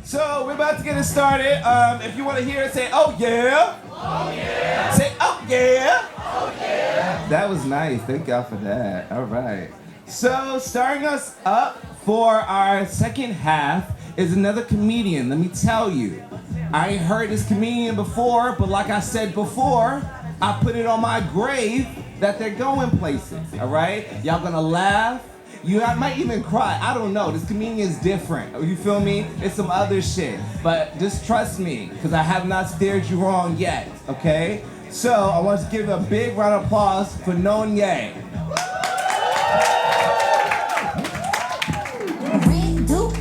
So we're about to get it started. If you want to hear it, say, oh yeah. Oh yeah. Say, oh yeah. Oh yeah. That was nice. Thank y'all for that. All right. So starting us up for our second half is another comedian. Let me tell you, I ain't heard this comedian before, but like I said before, I put it on my grave that they're going places. All right? Y'all gonna laugh. I might even cry. I don't know. This comedian is different. You feel me? It's some other shit. But just trust me, because I have not steered you wrong yet, okay? So I want to give a big round of applause for Nonye.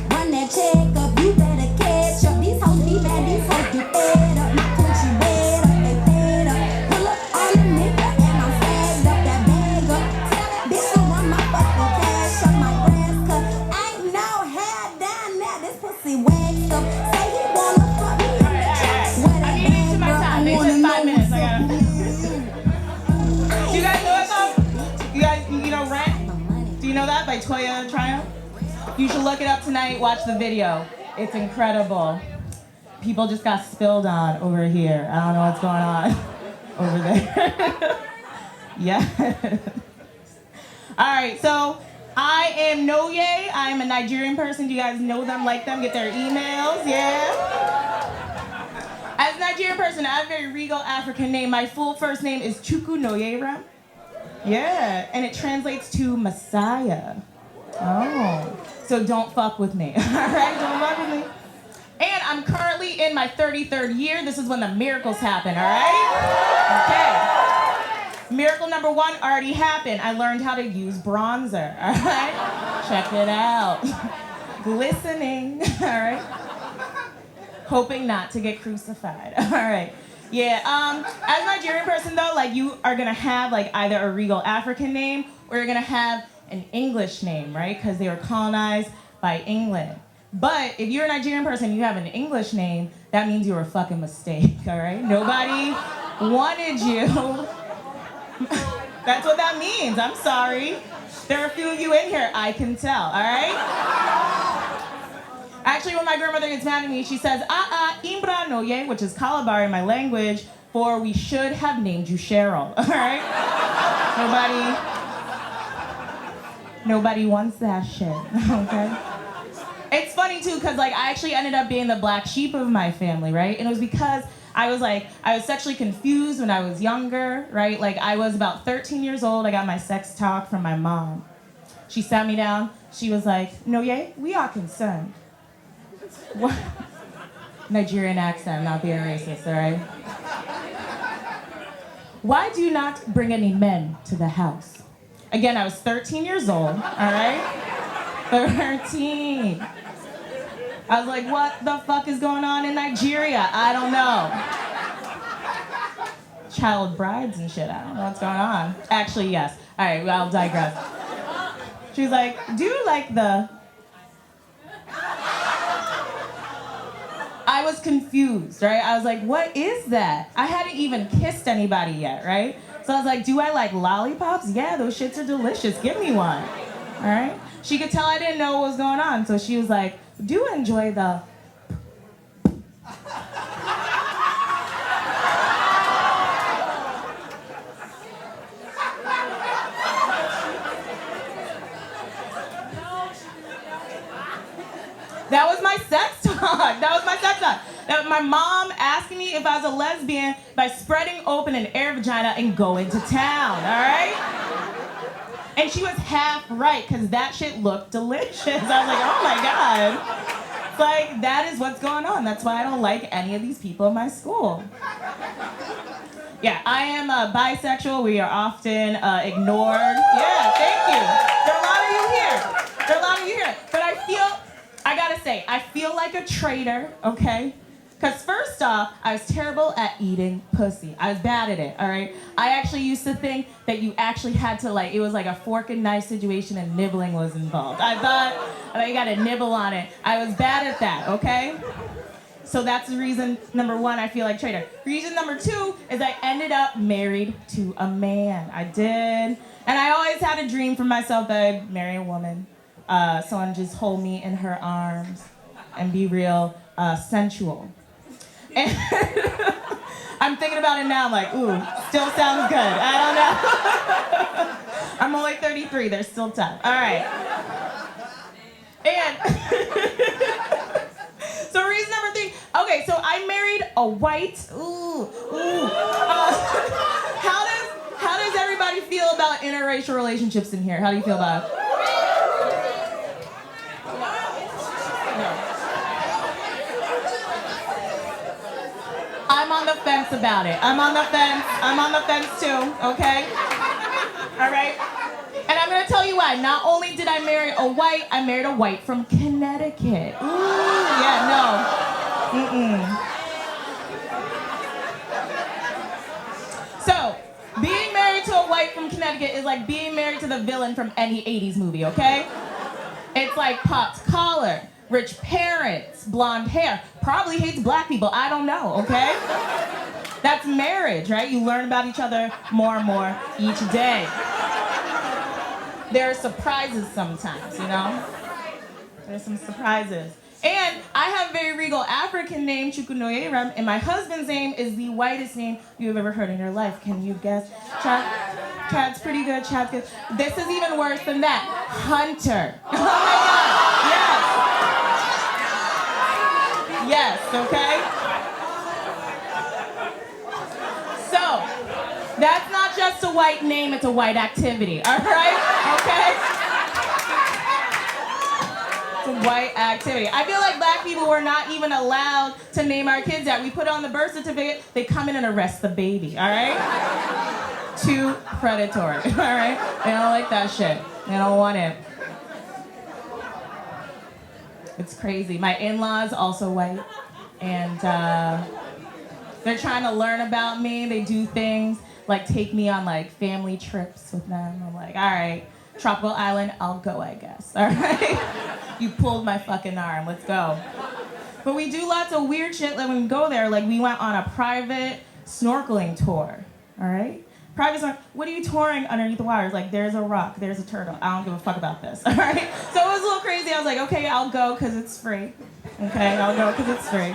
Run that check up, you better catch up. These hoes be bad, these hoes get fed up. My coochie red up, they fed up. Pull up on the nigga and I'm flagged up that bag up. Tell that bitch to run my fucking cash up, my grass cut. Ain't no hair down there, this pussy waxed up. Say he wanna fuck me in the chest. Where that bag up, I wanna know what's up. Do you guys know that song? You know Rent? Do you know that by Toya Triumph? You should look it up tonight, watch the video. It's incredible. People just got spilled on over here. I don't know what's going on over there. Yeah. All right, so I am Nonye. I'm a Nigerian person. Do you guys know them, like them, get their emails? Yeah? As a Nigerian person, I have a very regal African name. My full first name is Chukwu Noyera. Yeah, and it translates to Messiah. Oh, so don't fuck with me, all right? Don't fuck with me. And I'm currently in my 33rd year. This is when the miracles happen, all right? Okay. Miracle number 1 already happened. I learned how to use bronzer, all right? Check it out. Glistening, all right? Hoping not to get crucified, all right? Yeah, as a Nigerian person though, like you are gonna have like either a regal African name or you're gonna have an English name, right? Because they were colonized by England. But if you're a Nigerian person, you have an English name, that means you were a fucking mistake, all right? Nobody wanted you. That's what that means, I'm sorry. There are a few of you in here, I can tell, all right? Actually, when my grandmother gets mad at me, she says, Imbra Noye, which is Calabar in my language, for we should have named you Cheryl, all right? Nobody wants that shit, okay? It's funny too, because like I actually ended up being the black sheep of my family, right? And it was because I was sexually confused when I was younger, right? Like I was about 13 years old, I got my sex talk from my mom. She sat me down, she was like, Noye, we are concerned. What? Nigerian accent, not being racist, all right? Why do you not bring any men to the house? Again, I was 13 years old, all right? 13. I was like, what the fuck is going on in Nigeria? I don't know. Child brides and shit, I don't know what's going on. Actually, yes. All right, well, I'll digress. She was like, do you like the... I was confused, right? I was like, what is that? I hadn't even kissed anybody yet, right? So I was like, do I like lollipops? Yeah, those shits are delicious. Give me one, all right? She could tell I didn't know what was going on, so she was like, do you enjoy the... That was my sex talk. My mom asked me if I was a lesbian by spreading open an air vagina and going to town, all right? And she was half right, because that shit looked delicious. I was like, oh my God. It's like, that is what's going on. That's why I don't like any of these people in my school. Yeah, I am bisexual. We are often ignored. Yeah, thank you. There are a lot of you here. But I gotta say, I feel like a traitor, okay? Because first off, I was terrible at eating pussy. I was bad at it, all right? I actually used to think that you actually had to it was like a fork and knife situation and nibbling was involved. I thought you gotta nibble on it. I was bad at that, okay? So that's the reason, number 1, I feel like traitor. Reason number 2 is I ended up married to a man. I did. And I always had a dream for myself that I'd marry a woman. Someone just hold me in her arms and be real sensual. And I'm thinking about it now, I'm like, ooh, still sounds good. I don't know. I'm only 33, there's still time. All right. And so reason number 3, okay, so I married a white, how does everybody feel about interracial relationships in here? How do you feel about it? I'm on the fence about it. I'm on the fence too, okay? All right? And I'm gonna tell you why. Not only did I marry a white, I married a white from Connecticut. Ooh, yeah, no. So, being married to a white from Connecticut is like being married to the villain from any 80s movie, okay? It's like popped collar, rich parents, blonde hair, probably hates black people, I don't know, okay? That's marriage, right? You learn about each other more and more each day. There are surprises sometimes, you know? There's some surprises. And I have a very regal African name, Nonye, and my husband's name is the whitest name you've ever heard in your life. Can you guess? Chad's pretty good, Chad's good. This is even worse than that. Hunter. Oh my God, yes. Yes, okay? So, that's not just a white name, it's a white activity, all right? Okay? It's a white activity. I feel like black people were not even allowed to name our kids that. We put it on the birth certificate, they come in and arrest the baby, all right? Too predatory, all right? They don't like that shit. They don't want it. It's crazy. My in-laws also white, and they're trying to learn about me. They do things like take me on like family trips with them. I'm like, all right, tropical island, I'll go, I guess. All right, you pulled my fucking arm. Let's go. But we do lots of weird shit. Like when we go there, like we went on a private snorkeling tour. All right, private snorkeling. What are you touring underneath the water? It's like there's a rock, there's a turtle. I don't give a fuck about this. All right. So it was a little crazy. I was like, okay, I'll go because it's free. Okay, I'll go because it's free.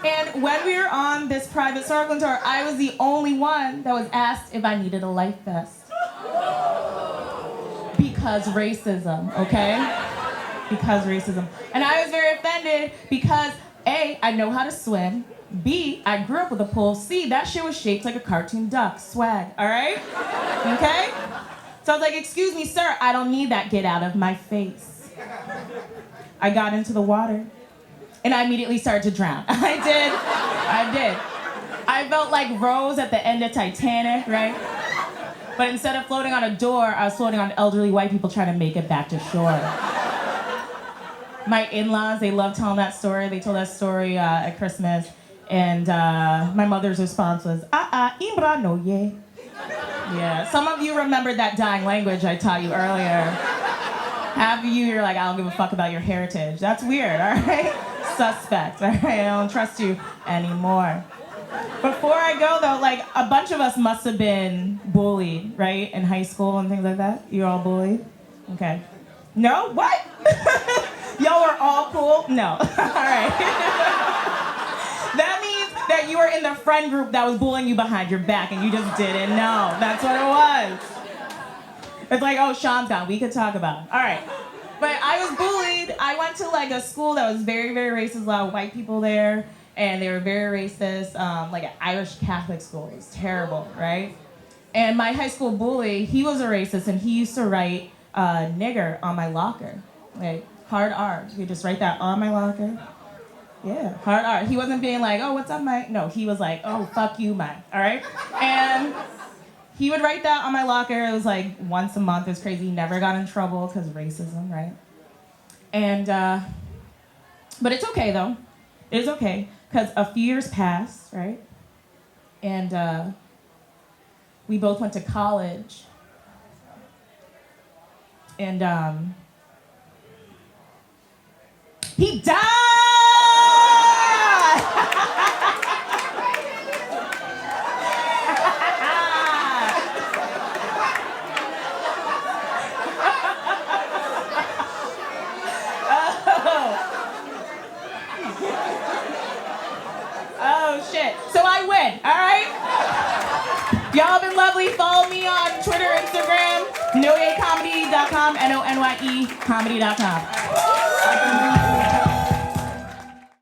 And when we were on this private snorkeling tour, I was the only one that was asked if I needed a life vest. Because racism, okay? Because racism. And I was very offended because A, I know how to swim. B, I grew up with a pool. C, that shit was shaped like a cartoon duck. Swag, all right? Okay? So I was like, excuse me, sir, I don't need that. Get out of my face. I got into the water. And I immediately started to drown. I did. I felt like Rose at the end of Titanic, right? But instead of floating on a door, I was floating on elderly white people trying to make it back to shore. My in-laws, they love telling that story. They told that story at Christmas. And my mother's response was, Imbra Nonye. Yeah, some of you remembered that dying language I taught you earlier. Half of you, you're like, I don't give a fuck about your heritage. That's weird, all right? Suspect, all right? I don't trust you anymore. Before I go, though, like, a bunch of us must have been bullied, right? In high school and things like that. You're all bullied? Okay. No? What? Y'all were all cool? No. All right. That means that you were in the friend group that was bullying you behind your back and you just didn't know. That's what it was. It's like, oh, Sean's gone. We could talk about it. All right. But I was bullied. I went to like a school that was very, very racist. A lot of white people there. And they were very racist. Like an Irish Catholic school. It was terrible, right? And my high school bully, he was a racist. And he used to write nigger on my locker. Like, hard R. He would just write that on my locker. Yeah, hard R. He wasn't being like, oh, what's up, Mike? No, he was like, oh, fuck you, Mike. All right? And he would write that on my locker. It was like once a month. It was crazy. He never got in trouble because racism, right? And, but it's okay, though. It's okay. Because a few years passed, right? And we both went to college. And he died! knows shit. So I win, all right? Y'all been lovely. Follow me on Twitter, Instagram, nonyecomedy.com, Nonye comedy.com.